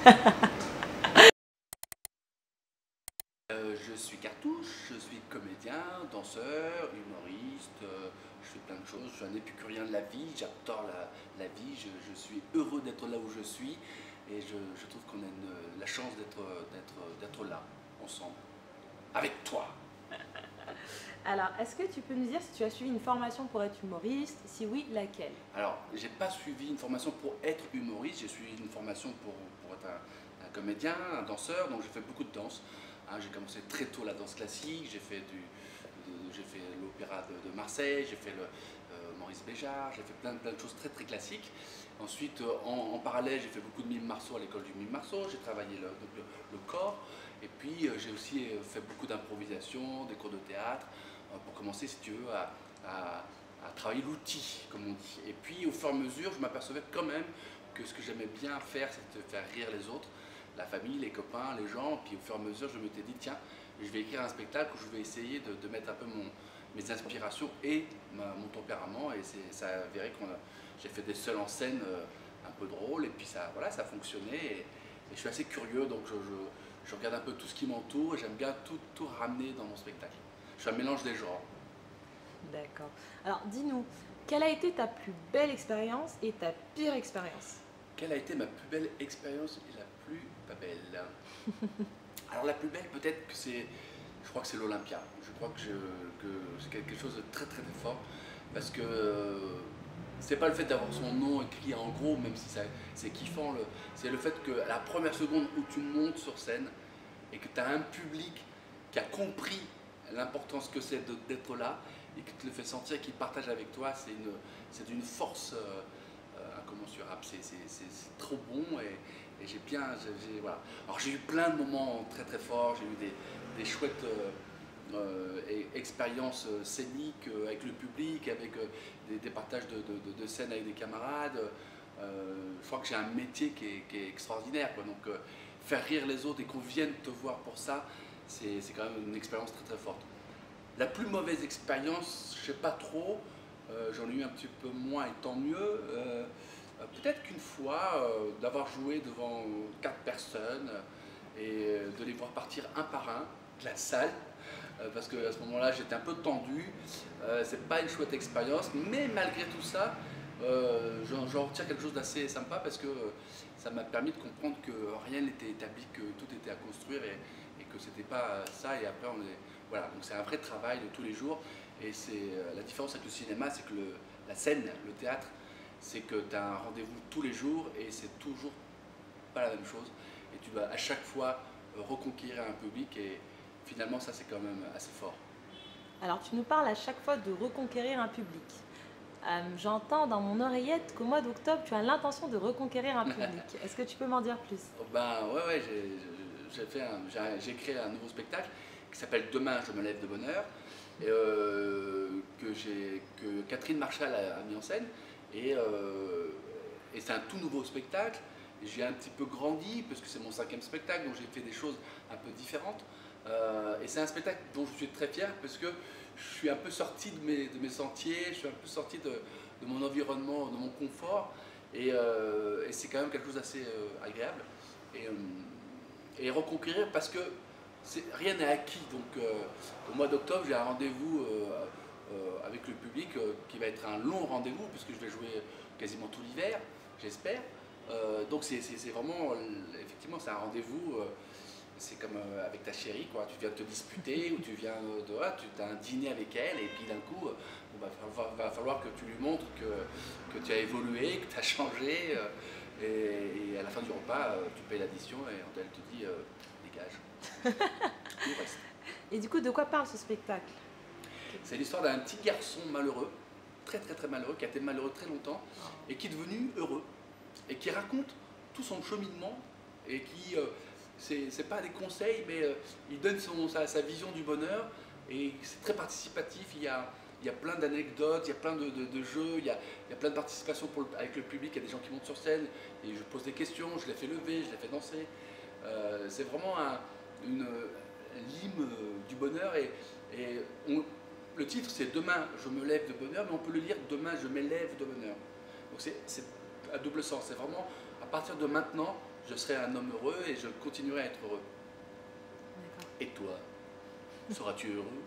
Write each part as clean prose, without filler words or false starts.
Je suis Cartouche, je suis comédien, danseur, humoriste, je fais plein de choses, je suis un épicurien de la vie, j'adore la vie, je suis heureux d'être là où je suis et je trouve qu'on a la chance d'être là, ensemble, avec toi. Alors, est-ce que tu peux nous dire si tu as suivi une formation pour être humoriste? Si oui, laquelle? Alors, j'ai pas suivi une formation pour être humoriste, j'ai suivi une formation pour être un comédien, un danseur, donc j'ai fait beaucoup de danse. Hein, j'ai commencé très tôt la danse classique, j'ai fait l'opéra de Marseille, j'ai fait Maurice Béjart, j'ai fait plein de choses très classiques. Ensuite, en parallèle, j'ai fait beaucoup de mime marceau à l'école du mime marceau, j'ai travaillé le corps, et puis j'ai aussi fait beaucoup d'improvisation, des cours de théâtre, pour commencer, si tu veux, à travailler l'outil, comme on dit. Et puis, au fur et à mesure, je m'apercevais quand même que ce que j'aimais bien faire, c'était de faire rire les autres, la famille, les copains, les gens. Puis au fur et à mesure, je m'étais dit, tiens, je vais écrire un spectacle où je vais essayer de mettre un peu mes inspirations et mon tempérament. Et ça a avéré que j'ai fait des seuls en scène un peu drôles. Et puis ça, voilà, ça a fonctionné. Et je suis assez curieux, donc je regarde un peu tout ce qui m'entoure et j'aime bien tout ramener dans mon spectacle. Je suis un mélange des genres. D'accord. Alors, dis-nous, quelle a été ta plus belle expérience et ta pire expérience? Quelle a été ma plus belle expérience et la plus pas belle? Alors la plus belle peut-être que je crois que c'est l'Olympia. Je crois que c'est quelque chose de très fort parce que c'est pas le fait d'avoir son nom écrit en gros, même si c'est kiffant, c'est le fait que la première seconde où tu montes sur scène et que tu as un public qui a compris l'importance que c'est d'être là et qui te le fait sentir, qui partage avec toi, c'est d'une force incommensurable, c'est trop bon et voilà. Alors j'ai eu plein de moments très forts, j'ai eu des chouettes expériences scéniques avec le public, avec des partages de scènes avec des camarades. Je crois que j'ai un métier qui est extraordinaire, quoi. Donc faire rire les autres et qu'on vienne te voir pour ça, c'est quand même une expérience très forte. La plus mauvaise expérience, je sais pas trop, j'en ai eu un petit peu moins et tant mieux. Peut-être qu'une fois, d'avoir joué devant 4 personnes et de les voir partir un par un de la salle, parce qu'à ce moment-là j'étais un peu tendu, c'est pas une chouette expérience, mais malgré tout ça, j'en retire quelque chose d'assez sympa parce que ça m'a permis de comprendre que rien n'était établi, que tout était à construire et que c'était pas ça et après voilà, donc c'est un vrai travail de tous les jours et c'est la différence avec le cinéma, c'est que la scène, le théâtre, c'est que tu as un rendez-vous tous les jours et c'est toujours pas la même chose et tu dois à chaque fois reconquérir un public et finalement ça c'est quand même assez fort. Alors, tu nous parles à chaque fois de reconquérir un public. J'entends dans mon oreillette qu'au mois d'octobre, tu as l'intention de reconquérir un public. Est-ce que tu peux m'en dire plus? Oh, ben ouais, j'ai créé un nouveau spectacle qui s'appelle Demain je me lève de bonne heure et, que Catherine Marchal a mis en scène et c'est un tout nouveau spectacle. J'ai un petit peu grandi parce que c'est mon 5e spectacle, donc j'ai fait des choses un peu différentes. Et c'est un spectacle dont je suis très fier parce que je suis un peu sorti de mes sentiers, je suis un peu sorti de mon environnement, de mon confort et c'est quand même quelque chose d'assez agréable. Et reconquérir parce que rien n'est acquis. Donc au mois d'octobre, j'ai un rendez-vous avec le public qui va être un long rendez-vous puisque je vais jouer quasiment tout l'hiver, j'espère. Donc c'est vraiment, effectivement, c'est un rendez-vous. C'est comme avec ta chérie, quoi. Tu viens te disputer ou tu viens tu as un dîner avec elle et puis d'un coup, va falloir que tu lui montres que tu as évolué, que tu as changé et à la fin du repas, tu payes l'addition et elle te dit dégage. Tout reste. Et du coup, de quoi parle ce spectacle? C'est l'histoire d'un petit garçon malheureux, très malheureux, qui a été malheureux très longtemps et qui est devenu heureux et qui raconte tout son cheminement et qui c'est pas des conseils, mais il donne sa vision du bonheur et c'est très participatif. Il y a plein d'anecdotes, il y a plein de jeux, il y a plein de participation avec le public. Il y a des gens qui montent sur scène et je pose des questions, je les fais lever, je les fais danser. C'est vraiment l'hymne du bonheur le titre c'est Demain je me lève de bonheur, mais on peut le lire Demain je m'élève de bonheur. Donc c'est à double sens, c'est vraiment à partir de maintenant je serai un homme heureux et je continuerai à être heureux. Et toi, seras-tu heureux?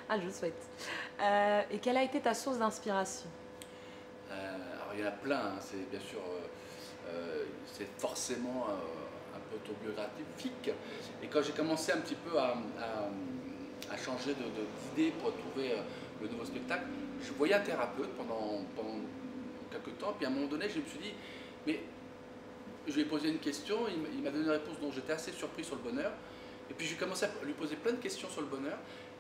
Ah, je le souhaite. Et quelle a été ta source d'inspiration? Alors il y en a plein, hein. C'est bien sûr, c'est forcément un peu autobiographique. Et quand j'ai commencé un petit peu à changer d'idée pour trouver le nouveau spectacle, je voyais un thérapeute pendant quelques temps, puis à un moment donné, je me suis dit, mais je lui ai posé une question, il m'a donné une réponse dont j'étais assez surpris sur le bonheur, et puis j'ai commencé à lui poser plein de questions sur le bonheur,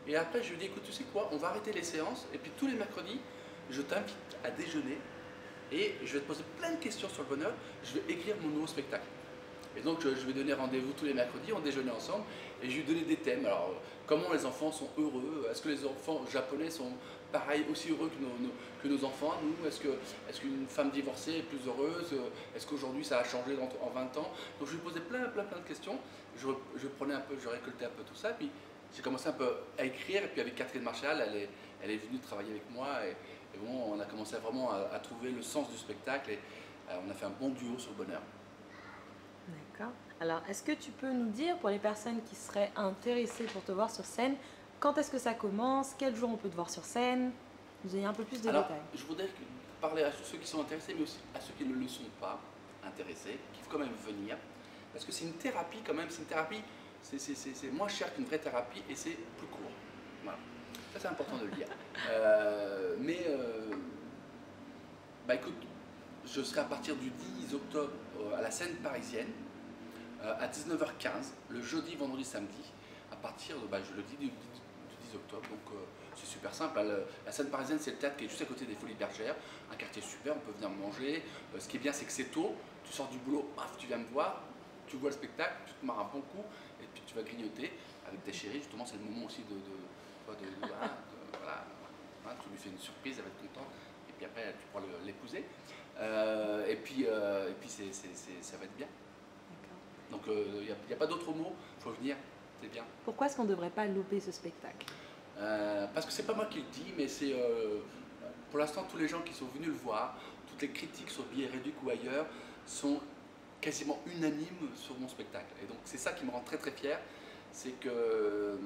et après je lui ai dit, écoute, tu sais quoi, on va arrêter les séances, et puis tous les mercredis, je t'invite à déjeuner, et je vais te poser plein de questions sur le bonheur, je vais écrire mon nouveau spectacle. Et donc je vais donner rendez-vous tous les mercredis, on déjeunait ensemble, et je lui ai donné des thèmes. Alors, comment les enfants sont heureux? Est-ce que les enfants japonais sont pareil, aussi heureux que nos enfants, nous? Est-ce qu'une femme divorcée est plus heureuse? Est-ce qu'aujourd'hui ça a changé en 20 ans? Donc je lui posais plein de questions, je prenais un peu, je récoltais un peu tout ça, puis j'ai commencé un peu à écrire, et puis avec Catherine Marchal, elle est venue travailler avec moi, et bon, on a commencé vraiment à trouver le sens du spectacle, et on a fait un bon duo sur le bonheur. D'accord. Alors, est-ce que tu peux nous dire, pour les personnes qui seraient intéressées pour te voir sur scène, quand est-ce que ça commence? Quel jour on peut te voir sur scène? Vous ayez un peu plus de Alors, détails. je voudrais parler à ceux qui sont intéressés, mais aussi à ceux qui ne le sont pas intéressés, qu'il faut quand même venir, parce que c'est une thérapie quand même, c'est une thérapie, c'est moins cher qu'une vraie thérapie, et c'est plus court. Voilà. Ça, c'est important de le dire. Bah écoute, je serai à partir du 10 octobre à la scène parisienne, à 19h15, le jeudi, vendredi, samedi, à partir de, je le dis, du 10 octobre. Donc c'est super simple. La scène parisienne, c'est le théâtre qui est juste à côté des Folies Bergères, un quartier super, on peut venir manger. Ce qui est bien, c'est que c'est tôt, tu sors du boulot, paf, tu viens me voir, tu vois le spectacle, tu te marres un bon coup, et puis tu vas grignoter avec ta chérie. Justement, c'est le moment aussi voilà, hein, tu lui fais une surprise, elle va être contente, et puis après, tu pourras l'épouser. Et puis ça va être bien. Donc il n'y a pas d'autre mot, il faut venir, c'est bien. Pourquoi est-ce qu'on ne devrait pas louper ce spectacle? Parce que c'est pas moi qui le dis, mais c'est pour l'instant tous les gens qui sont venus le voir, toutes les critiques sur Billets Réduits ou ailleurs sont quasiment unanimes sur mon spectacle. Et donc c'est ça qui me rend très très fier, c'est que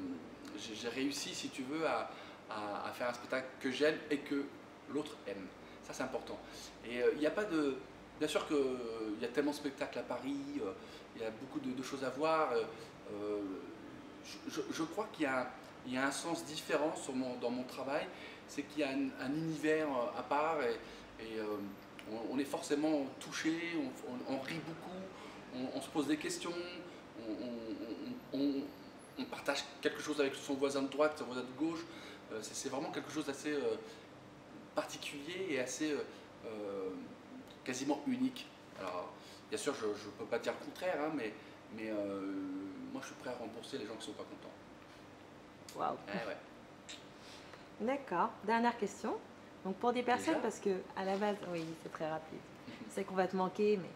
j'ai réussi, si tu veux, à faire un spectacle que j'aime et que l'autre aime. Ça c'est important. Et il n'y a pas de... Bien sûr qu'il y a tellement de spectacles à Paris, il y a beaucoup de choses à voir. Je crois qu'il y a un sens différent dans mon travail, c'est qu'il y a un univers à part, et on est forcément touché, on rit beaucoup, on se pose des questions, on partage quelque chose avec son voisin de droite, son voisin de gauche. C'est vraiment quelque chose d'assez particulier et assez quasiment unique. Alors, bien sûr, je ne peux pas dire le contraire, hein, mais moi je suis prêt à rembourser les gens qui ne sont pas contents. Waouh. Ouais. D'accord. Dernière question. Donc pour des personnes, Déjà parce que à la base, oui, c'est très rapide. Je sais qu'on va te manquer, mais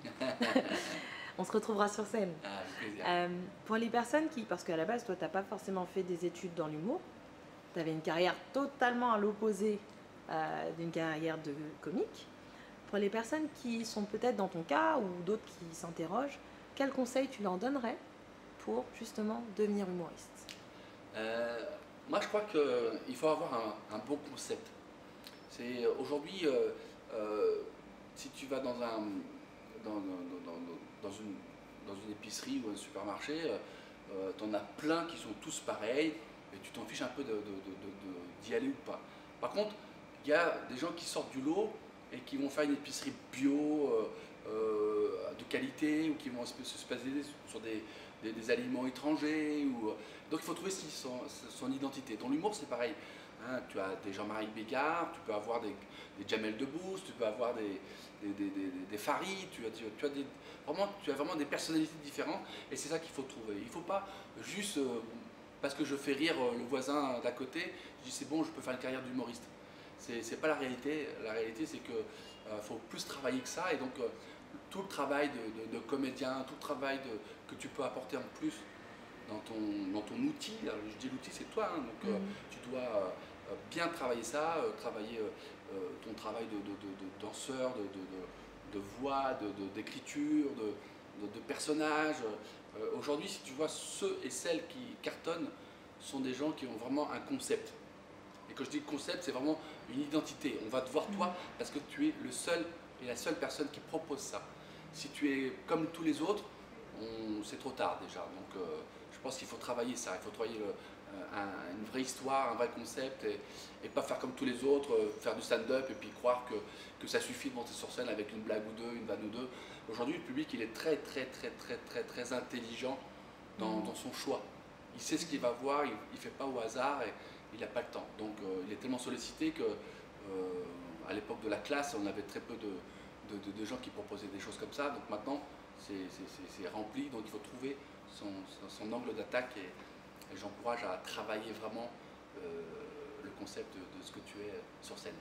on se retrouvera sur scène. Ah, avec plaisir. Pour les personnes qui, parce qu'à la base, toi, tu n'as pas forcément fait des études dans l'humour, tu avais une carrière totalement à l'opposé d'une carrière de comique. Pour les personnes qui sont peut-être dans ton cas ou d'autres qui s'interrogent, quels conseils tu leur donnerais pour justement devenir humoriste? Moi, je crois qu'il faut avoir un bon concept. C'est aujourd'hui, si tu vas dans une épicerie ou un supermarché, tu en as plein qui sont tous pareils, et tu t'en fiches un peu d'y aller ou pas. Par contre, il y a des gens qui sortent du lot et qui vont faire une épicerie bio, de qualité, ou qui vont se spécialiser sur des aliments étrangers. Donc il faut trouver son identité. Dans l'humour, c'est pareil. Hein, tu as des Jean-Marie Bigard, tu peux avoir des Jamel Debbouze, tu peux avoir des Farid, tu as vraiment des personnalités différentes, et c'est ça qu'il faut trouver. Il ne faut pas juste, parce que je fais rire le voisin d'à côté, je dis c'est bon, je peux faire une carrière d'humoriste. C'est pas la réalité. La réalité, c'est qu'il faut plus travailler que ça, et donc tout le travail de comédien, tout le travail que tu peux apporter en plus dans ton outil. Alors, je dis l'outil, c'est toi, hein, donc tu dois bien travailler ça, travailler ton travail de danseur, de voix, d'écriture, de personnages. Aujourd'hui, si tu vois, ceux et celles qui cartonnent sont des gens qui ont vraiment un concept. Et quand je dis concept, c'est vraiment une identité. On va te voir toi parce que tu es le seul et la seule personne qui propose ça. Si tu es comme tous les autres, c'est trop tard déjà. Donc je pense qu'il faut travailler ça. Il faut travailler une vraie histoire, un vrai concept et pas faire comme tous les autres, faire du stand-up et puis croire que ça suffit de monter sur scène avec une blague ou deux, une vanne ou deux. Aujourd'hui, le public, il est très intelligent dans son choix. Il sait ce qu'il va voir, il ne fait pas au hasard et il n'a pas le temps. Donc il est tellement sollicité que à l'époque de la classe, on avait très peu de gens qui proposaient des choses comme ça. Donc maintenant, c'est rempli, donc il faut trouver son angle d'attaque et j'encourage à travailler vraiment le concept de ce que tu es sur scène.